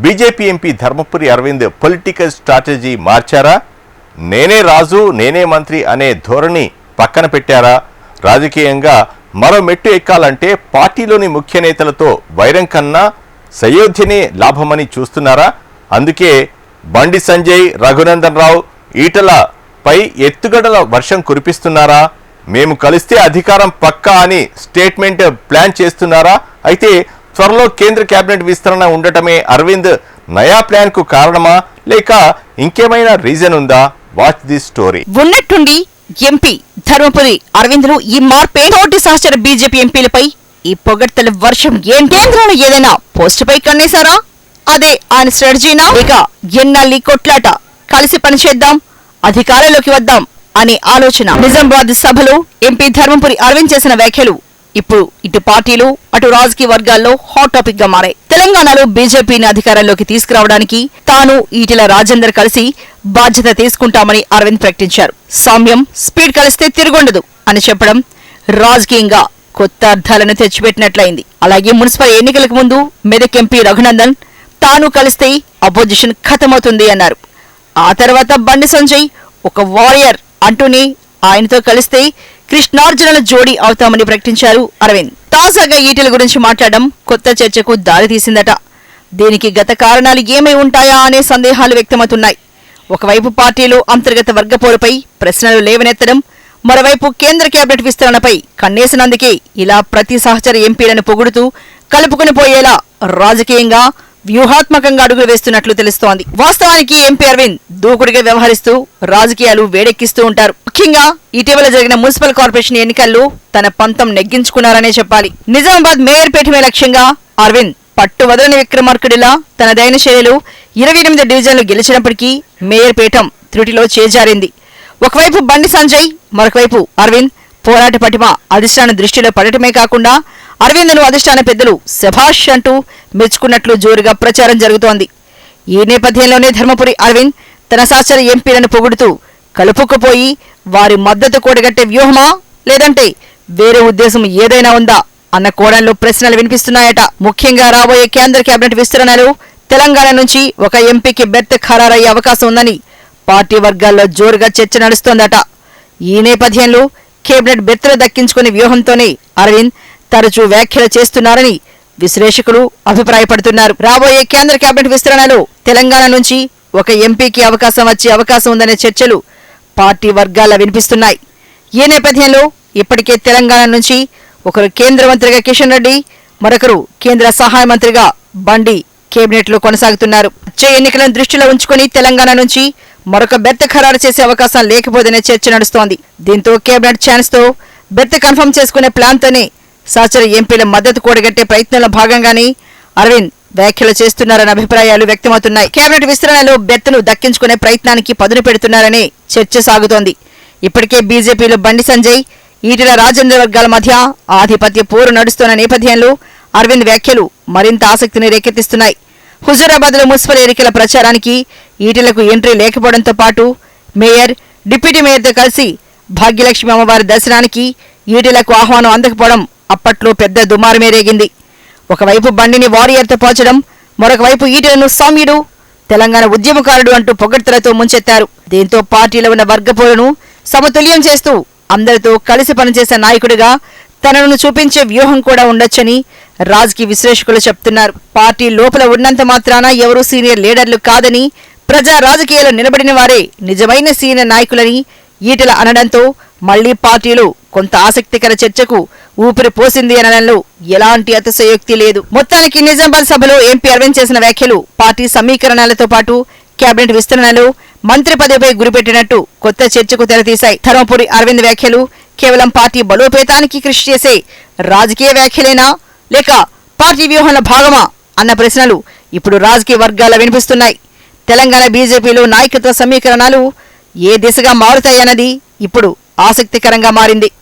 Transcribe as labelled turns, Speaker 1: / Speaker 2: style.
Speaker 1: BJP MP Dharmapuri Arvind political strategy మార్చారా? నేనే రాజు నేనే మంత్రి అనే ధోరణి పక్కన పెట్టారా? రాజకీయంగా మరో మెట్టు ఎక్కాలంటే పార్టీలోని ముఖ్య నేతలతో వైరం కన్నా సయోధ్యనే లాభమని చూస్తున్నారా? అందుకే బండి సంజయ్, రఘునందన్ రావు, ఈటలపై ఎత్తుగడల వర్షం కురిపిస్తున్నారా? మేము కలిస్తే అధికారం పక్కా అని స్టేట్మెంట్ ప్లాన్ చేస్తున్నారా? అయితే త్వరలో కేంద్ర కేబినెట్ విస్తరణ ఉండటమే అరవింద్ నయా ప్లాన్ కు కారణమా, లేక ఇంకేమైనా రీజన్ ఉందా? Watch this story.
Speaker 2: ఉన్నట్టుండి ఎంపీ ధర్మపురి అరవింద్లు ఈ మార్పే తోటి సహచర బీజేపీ ఎంపీలపై ఈ పొగడ్తల వర్షం ఏం? కేంద్రంలో ఏదైనా పోస్టుపై కన్నేశారా? అదే ఆయన స్ట్రాటజీనా? ఇక ఎన్నాళ్ళీ కొట్లాట, కలిసి పనిచేద్దాం, అధికారంలోకి వద్దాం అనే ఆలోచన? నిజామాబాద్ సభలో ఎంపీ ధర్మపురి అరవింద్ చేసిన వ్యాఖ్యలు ఇప్పుడు ఇటు పార్టీలు అటు రాజకీయ వర్గాల్లో హాట్ టాపిక్ గా మారాయి. తెలంగాణలో బీజేపీని అధికారంలోకి తీసుకురావడానికి తాను ఈటెల రాజేందర్ కలిసి బాధ్యత తీసుకుంటామని అరవింద్ ప్రకటించారు. సామ్యం, స్పీడ్ కలిస్తే తిరుగుండదు అని చెప్పడం రాజకీయంగా కొత్త అర్థాలను తెచ్చిపెట్టినట్లయింది. అలాగే మున్సిపల్ ఎన్నికలకు ముందు మెదక్ ఎంపీ రఘునందన్ తాను కలిస్తే అపోజిషన్ ఖతమవుతుంది అన్నారు. ఆ తర్వాత బండి సంజయ్ ఒక వారియర్ అంటూనే ఆయనతో కలిస్తే కృష్ణార్జునుల జోడీ అవుతామని ప్రకటించారు అరవింద్. తాజాగా ఈటెల గురించి మాట్లాడడం కొత్త చర్చకు దారితీసిందట. దీనికి గత కారణాలు ఏమై ఉంటాయా అనే సందేహాలు వ్యక్తమవుతున్నాయి. ఒకవైపు పార్టీలో అంతర్గత వర్గపోరుపై ప్రశ్నలు లేవనెత్తడం, మరోవైపు కేంద్ర కేబినెట్ విస్తరణపై కన్నేసినందుకే ఇలా ప్రతి సహచర ఎంపీలను పొగుడుతూ కలుపుకుని పోయేలా రాజకీయంగా వ్యూహాత్మకంగా అడుగులు వేస్తున్నట్లు తెలుస్తోంది. వాస్తవానికి ఎంపీ అరవింద్ దూకుడుగా వ్యవహరిస్తూ రాజకీయాలు వేడెక్కిస్తూ ఉంటారు. ముఖ్యంగా ఇటీవల జరిగిన మున్సిపల్ కార్పొరేషన్ ఎన్నికల్లో తన పంతం నెగ్గించుకున్నారనే చెప్పాలి. నిజామాబాద్ మేయర్ పీఠమే లక్ష్యంగా అరవింద్ పట్టు వదలని విక్రమార్కుడిలా తనదైన శైలిలో 28 డివిజన్లు గెలిచినప్పటికీ మేయర్ పీఠం త్రుటిలో చేజారింది. ఒకవైపు బండి సంజయ్, మరొకవైపు అరవింద్ పోరాట పటిమ అధిష్టాన దృష్టిలో పడటమే కాకుండా అరవింద్ను అధిష్టాన పెద్దలు శభాష్ అంటూ మెచ్చుకున్నట్లు జోరుగా ప్రచారం జరుగుతోంది. ఈ నేపథ్యంలోనే ధర్మపురి అరవింద్ తన సహచర ఎంపీలను పొగుడుతూ కలుపుకుపోయి వారి మద్దతు కూడగట్టే వ్యూహమా, లేదంటే వేరే ఉద్దేశం ఏదైనా ఉందా అన్న కోణంలో ప్రశ్నలు వినిపిస్తున్నాయట. ముఖ్యంగా రాబోయే కేంద్ర కేబినెట్ విస్తరణలో తెలంగాణ నుంచి ఒక ఎంపీకి బెర్త్ ఖరారయ్యే అవకాశం ఉందని పార్టీ వర్గాల్లో జోరుగా చర్చ నడుస్తోందట. ఈ నేపథ్యంలో కేబినెట్ బెర్త్లు దక్కించుకునే వ్యూహంతోనే అరవింద్ తరచూ వ్యాఖ్యలు చేస్తున్నారని విశ్లేషకులు అభిప్రాయపడుతున్నారు. రాబోయే కేంద్ర కేబినెట్ విస్తరణలో తెలంగాణ నుంచి ఒక ఎంపీకి అవకాశం వచ్చే అవకాశం ఉందనే చర్చలు పార్టీ వర్గాల్లో వినిపిస్తున్నాయి. ఈ నేపథ్యంలో ఇప్పటికే తెలంగాణ నుంచి ఒకరు కేంద్ర మంత్రిగా కిషన్ రెడ్డి, మరొకరు కేంద్ర సహాయ మంత్రిగా బండి కేబినెట్ లో కొనసాగుతున్నారు. వచ్చే ఎన్నికలను దృష్టిలో ఉంచుకుని తెలంగాణ నుంచి మరొక బెర్త్ ఖరారు చేసే అవకాశం లేకపోదనే చర్చ నడుస్తోంది. దీంతో కేబినెట్ ఛాన్స్ తో బెర్త్ కన్ఫర్మ్ చేసుకునే ప్లాన్ తోనే సహచర ఎంపీల మద్దతు కూడగట్టే ప్రయత్నంలో భాగంగానే అరవింద్ వ్యాఖ్యలు చేస్తున్నారన్న అభిప్రాయాలు వ్యక్తమవుతున్నాయి. కేబినెట్ విస్తరణలో బెర్త్ను దక్కించుకునే ప్రయత్నానికి పదును పెడుతున్నారనే చర్చ సాగుతోంది. ఇప్పటికే బీజేపీలో బండి సంజయ్, ఈటెల రాజేందర్ వర్గాల మధ్య ఆధిపత్య పోరు నడుస్తున్న నేపథ్యంలో అరవింద్ వ్యాఖ్యలు మరింత ఆసక్తిని రేకెత్తిస్తున్నాయి. హుజూరాబాద్ లో మున్సిపల్ ఎన్నికల ప్రచారానికి ఈటెలకు ఎంట్రీ లేకపోవడంతో పాటు మేయర్, డిప్యూటీ మేయర్తో కలిసి భాగ్యలక్ష్మి అమ్మవారి దర్శనానికి ఈటెలకు ఆహ్వానం అందకపోవడం అప్పట్లో పెద్ద దుమారమే రేగింది. ఒకవైపు బండిని వారియర్తో పోల్చడం, మరొక వైపు ఈటెలను సౌమ్యుడు, తెలంగాణ ఉద్యమకారుడు అంటూ పొగడ్తలతో ముంచెత్తారు. దీంతో పార్టీలో ఉన్న వర్గపోరును సమతుల్యం చేస్తూ అందరితో కలిసి పనిచేసే నాయకుడిగా తనను చూపించే వ్యూహం కూడా ఉండొచ్చని రాజకీయ విశ్లేషకులు చెప్తున్నారు. పార్టీ లోపల ఉన్నంత మాత్రాన ఎవరూ సీనియర్ లీడర్లు కాదని, ప్రజా రాజకీయాల్లో నిలబడిన వారే నిజమైన సీనియర్ నాయకులని ఈటెల అనడంతో మళ్లీ పార్టీలో కొంత ఆసక్తికర చర్చకు ఊపిరి పోసింది అనడంలో ఎలాంటి అతిశయోక్తి లేదు. మొత్తానికి నిజామాబాద్ సభలో ఎంపీ అరవింద్ చేసిన వ్యాఖ్యలు పార్టీ సమీకరణాలతో పాటు కేబినెట్ విస్తరణలో మంత్రి పదవిపై గురిపెట్టినట్టు కొత్త చర్చకు తెరతీశాయి. ధర్మపురి అరవింద్ వ్యాఖ్యలు కేవలం పార్టీ బలోపేతానికి కృషి చేసే రాజకీయ వ్యాఖ్యలేనా, లేక పార్టీ వ్యూహంలో భాగమా అన్న ప్రశ్నలు ఇప్పుడు రాజకీయ వర్గాల్లో వినిపిస్తున్నాయి. తెలంగాణ బీజేపీలో నాయకత్వ సమీకరణాలు ఏ దిశగా మారుతాయన్నది ఇప్పుడు ఆసక్తికరంగా మారింది.